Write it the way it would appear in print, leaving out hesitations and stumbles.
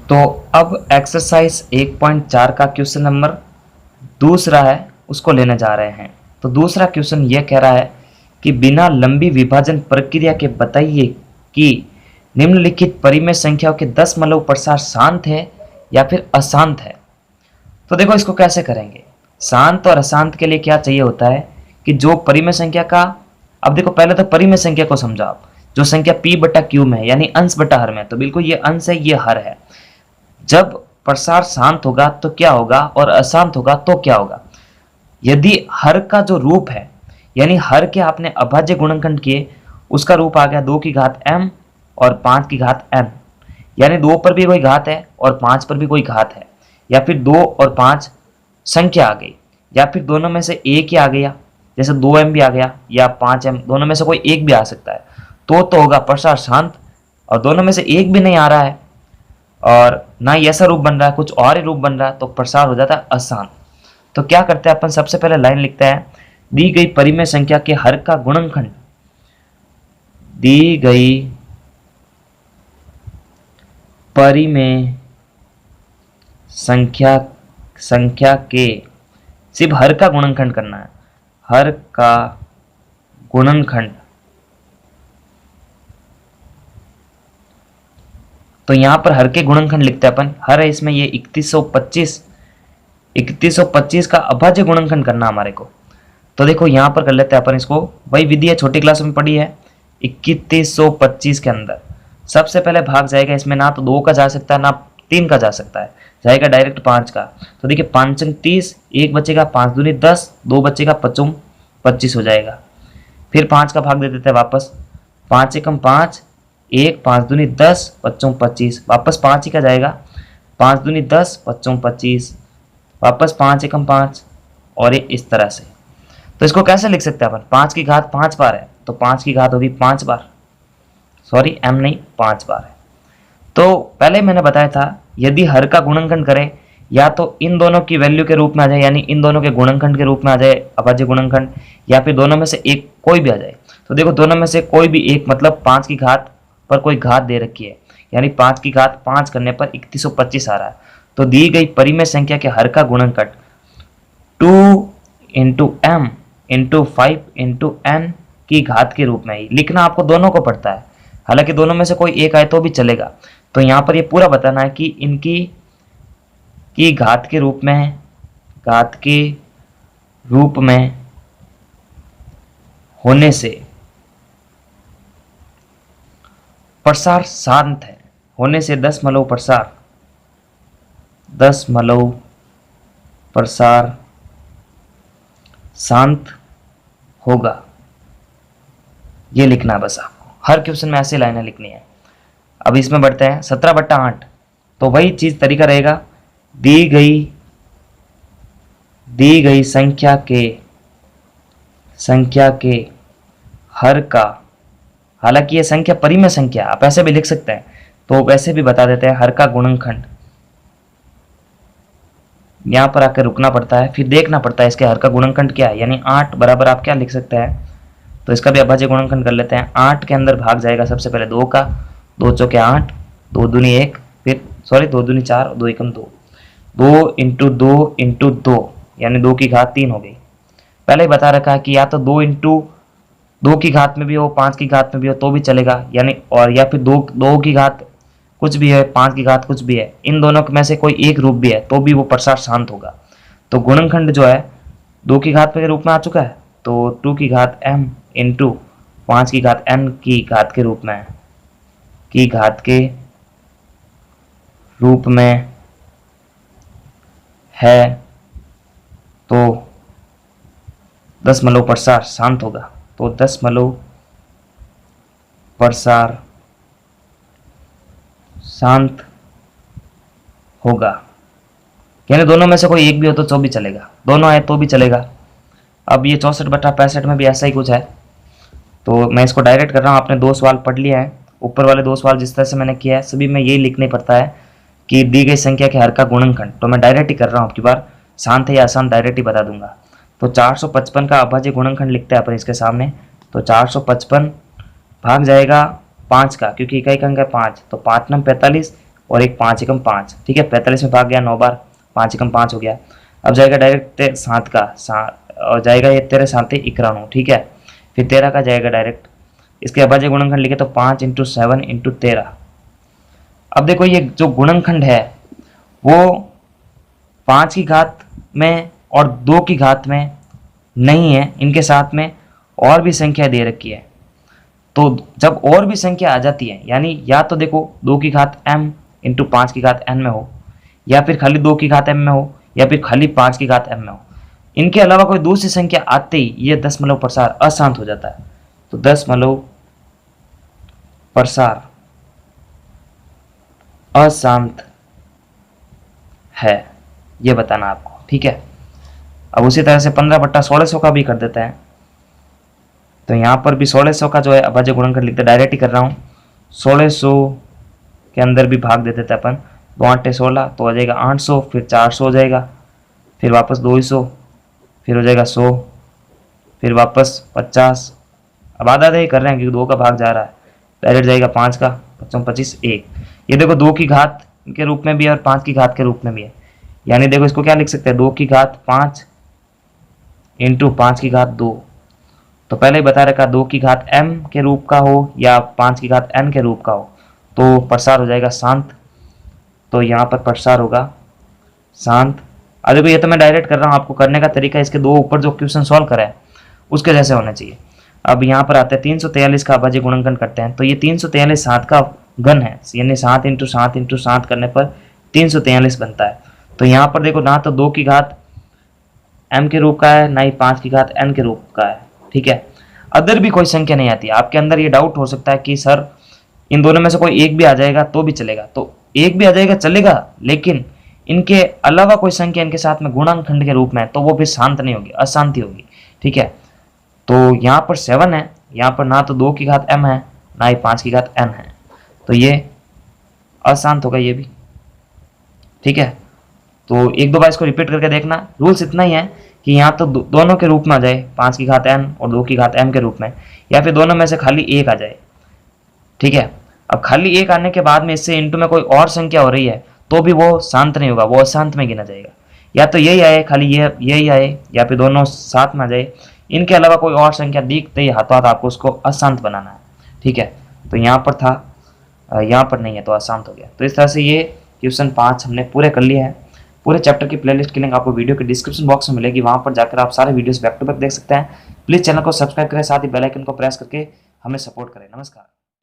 तो अब एक्सरसाइज 1.4 का क्वेश्चन नंबर दूसरा है, उसको लेने जा रहे हैं। तो दूसरा क्वेश्चन यह कह रहा है कि बिना लंबी विभाजन प्रक्रिया के बताइए कि निम्नलिखित परिमेय संख्याओं के दशमलव प्रसार शांत है या फिर अशांत है। तो देखो इसको कैसे करेंगे। शांत और अशांत के लिए क्या चाहिए होता है कि जो परिमेय संख्या का, अब देखो पहले तो परिमेय संख्या को समझो आप। जो संख्या p बटा क्यू में है यानी अंश बटा हर में, तो बिल्कुल ये अंश है ये हर है। जब प्रसार शांत होगा तो क्या होगा और अशांत होगा तो क्या होगा। यदि हर का जो रूप है यानी हर के आपने अभाज्य गुणनखंड किए, उसका रूप आ गया 2 की घात m और 5 की घात n, यानी 2 पर भी कोई घात है और 5 पर भी कोई घात है, या फिर 2 और 5 संख्या आ गई, या फिर दोनों में से एक ही आ गया, जैसे 2m भी आ गया या 5m, दोनों में से कोई एक भी आ सकता है, तो होगा प्रसार शांत। और दोनों में से एक भी नहीं आ रहा है और ना ही ऐसा रूप बन रहा है, कुछ और ही रूप बन रहा है, तो प्रसार हो जाता है अशांत। तो क्या करते हैं अपन, सबसे पहले लाइन लिखते हैं, दी गई परिमेय संख्या के हर का गुणनखंड, दी गई परिमेय संख्या के, सिर्फ हर का गुणनखंड करना है, हर का गुणनखंड। तो यहां पर हर के गुणनखंड लिखते हैं अपन, हर है इसमें ये 3125 का अभाज्य गुणनखंड करना हमारे को। तो देखो यहां पर कर लेते हैं अपन इसको, वही विधि है छोटी क्लास में पढ़ी है। 3125 के अंदर सबसे पहले भाग जाएगा इसमें, ना तो 2 का जा सकता है ना 3 का जा सकता है, जाएगा डायरेक्ट 5 का। तो देखिए 5 30, 1 बचेगा, 5 दूनी 10, 2 बचेगा, 5 25 हो जाएगा। फिर 5 का भाग दे देते हैं वापस, 5 एकम 5, 1, 5 दूनी 10, 5 25, वापस 5 ही का जाएगा, 5 दूनी 10, 5 25, वापस 5 एकम 5, और ये इस तरह से। तो इसको कैसे लिख सकते हैं अपन, 5 की घात 5 बार है तो 5 की घात होगी 5 बार, सॉरी m नहीं 5 बार है। तो पहले मैंने बताया था यदि हर का गुणनखंड करें या तो इन दोनों की वैल्यू के रूप में आ जाए, यानी इन दोनों के गुणनखंड के रूप में आ जाए अभाज्य गुणनखंड, या फिर दोनों में से एक कोई भी आ जाए। तो देखो दोनों में से कोई भी एक, मतलब 5 की घात पर कोई घात दे रखी है, यानी 5 की घात 5 करने पर 3125 आ रहा है। तो दी गई परिमेय संख्या के हर का गुणनखंड 2 into m into 5 into n की घात के रूप में ही लिखना आपको दोनों को पड़ता है, हालांकि दोनों में से कोई एक आए तो भी चलेगा। तो यहाँ पर ये पूरा बताना है कि इनकी की घात के रूप में, घात के रूप में होने से प्रसार शांत है, होने से दशमलव प्रसार शांत होगा, ये लिखना है बस आपको। हर क्वेश्चन में ऐसी लाइनें लिखनी है। अब इसमें बढ़ते हैं 17/8। तो वही चीज तरीका रहेगा, दी गई संख्या के हर का, हालांकि ये संख्या परिमेय संख्या आप ऐसे भी लिख सकते हैं, तो वैसे भी बता देते हैं, हर का गुणनखंड। यहां पर आकर रुकना पड़ता है, फिर देखना पड़ता है इसके हर का गुणनखंड क्या है, यानी 8 बराबर आप क्या लिख सकते हैं। तो इसका भी अभाज्य गुणनखंड कर लेते हैं। 8 के अंदर भाग जाएगा सबसे पहले 2 का, 2 चौके 8, 2 दूनी 1, फिर सॉरी 2 दूनी 4, 2 एकम 2, 2 इंटू 2 इंटू 2, यानी 2 की घात 3 हो गई। पहले ही बता रखा है कि या तो 2 इंटू 2 की घात में भी हो, 5 की घात में भी हो तो भी चलेगा, यानी और या फिर 2 की घात कुछ भी है, 5 की घात कुछ भी है, इन दोनों में से कोई एक रूप भी है तो भी वो प्रसार शांत होगा। तो गुणनखंड जो है 2 की घात के रूप में आ चुका है, तो 2 की घात m इंटू 5 की घात n की घात के रूप में, की घात के रूप में है, तो दशमलव प्रसार शांत होगा। तो दशमलव प्रसार शांत होगा, यानी दोनों में से कोई एक भी हो तो भी चलेगा, दोनों आए तो भी चलेगा। अब ये 64/65 में भी ऐसा ही कुछ है, तो मैं इसको डायरेक्ट कर रहा हूँ। आपने 2 सवाल पढ़ लिया है, ऊपर वाले 2 सवाल जिस तरह से मैंने किया है सभी में यही लिखने पड़ता है कि दी गई संख्या के हर का गुणनखंड। तो मैं डायरेक्ट ही कर रहा हूँ, आपकी बार शांत है या आसान डायरेक्ट ही बता दूंगा। तो 455 का अभाज्य गुणनखंड लिखते हैं अपन इसके सामने। तो 455 भाग जाएगा 5 का, क्योंकि इकाई का अंक है 5, तो 5 9 45, और एक 5 एकम 5, ठीक है। 45 में भाग गया 9 बार, 5 एकम 5 हो गया। अब जाएगा डायरेक्ट 7 का, और जाएगा ये 13 7 91, ठीक है। फिर 13 का जाएगा डायरेक्ट, इसके अभाज्य गुणनखंड लिखे तो 5 × 7 × 13। अब देखो ये जो गुणनखंड है वो 5 की घात में और 2 की घात में नहीं है, इनके साथ में और भी संख्या दे रखी है। तो जब और भी संख्या आ जाती है, यानी या तो देखो 2 की घात m × 5 की घात n में हो, या फिर खाली 2 की घात m में हो, या फिर खाली 5 की घात m में हो, इनके अलावा कोई दूसरी संख्या आते ही ये दशमलव प्रसार अशांत हो जाता है। तो दशमलव प्रसार अशांत है, ये बताना आपको, ठीक है। अब उसी तरह से 15/1600 का भी कर देते हैं। तो यहाँ पर भी 1600 का जो है अभाज्य गुणनखंड लिखते डायरेक्ट ही कर रहा हूँ। 1600 के अंदर भी भाग दे देते हैं अपन, 2 8 16 तो हो जाएगा 800, फिर 400 हो जाएगा, फिर वापस 200, फिर हो जाएगा 100, फिर वापस 50। अब आधा आधा ही कर रहे हैं क्योंकि 2 का भाग जा रहा है, डायरेक्ट जाएगा 5 का, 55 25 1। ये देखो 2 की घात के रूप में भी है और 5 की घात के रूप में भी है, यानी देखो इसको क्या लिख सकते हैं, 2 की घात 5 × 5 की घात 2। तो पहले ही बता रखा 2 की घात m के रूप का हो या 5 की घात n के रूप का हो तो प्रसार हो जाएगा शांत। तो यहाँ पर प्रसार होगा शांत। अब देखो ये तो मैं डायरेक्ट कर रहा हूँ, आपको करने का तरीका इसके दो ऊपर जो क्वेश्चन सॉल्व करा है उसके जैसे होना चाहिए। अब यहाँ पर आते हैं 343 का अभाज्य गुणनखंड करते हैं। तो ये 343 7 का घन है, यानी 7 × 7 × 7 करने पर 343 बनता है। तो यहाँ पर देखो ना तो 2 की घात m के रूप का है, ना ही 5 की घात n के रूप का है, ठीक है। अदर भी कोई संख्या नहीं आती। आपके अंदर ये डाउट हो सकता है कि सर इन दोनों में से कोई एक भी आ जाएगा तो भी चलेगा, तो एक भी आ जाएगा चलेगा, लेकिन इनके अलावा कोई संख्या इनके साथ में गुणनखंड के रूप में तो वो भी शांत नहीं होगी, अशांति होगी, ठीक है। तो यहाँ पर 7 है, यहाँ पर ना तो 2 की घात m है ना ही 5 की घात n है, तो ये अशांत होगा ये भी, ठीक है। तो एक दो बार इसको रिपीट करके देखना। रूल्स इतना ही है कि यहाँ तो दोनों के रूप में आ जाए, 5 की घात n और 2 की घात m के रूप में, या फिर दोनों में से खाली एक आ जाए, ठीक है। अब खाली एक आने के बाद में इससे इंटू में कोई और संख्या हो रही है तो भी वो शांत नहीं होगा, वो अशांत में गिना जाएगा। या तो यही आए, खाली यही आए, या फिर दोनों साथ में आ जाए, इनके अलावा कोई और संख्या दिखते ही हाथों हाथ आपको उसको अशांत बनाना है, ठीक है। तो यहाँ पर था, यहाँ पर नहीं है तो अशांत हो गया। तो इस तरह से ये क्वेश्चन 5 हमने पूरे कर लिए हैं। पूरे चैप्टर की प्लेलिस्ट की लिंक आपको वीडियो के डिस्क्रिप्शन बॉक्स में मिलेगी, वहाँ पर जाकर आप सारे वीडियोस बैक टू बैक देख सकते हैं। प्लीज़ चैनल को सब्सक्राइब करें, साथ ही बेल आइकन को प्रेस करके हमें सपोर्ट करें। नमस्कार।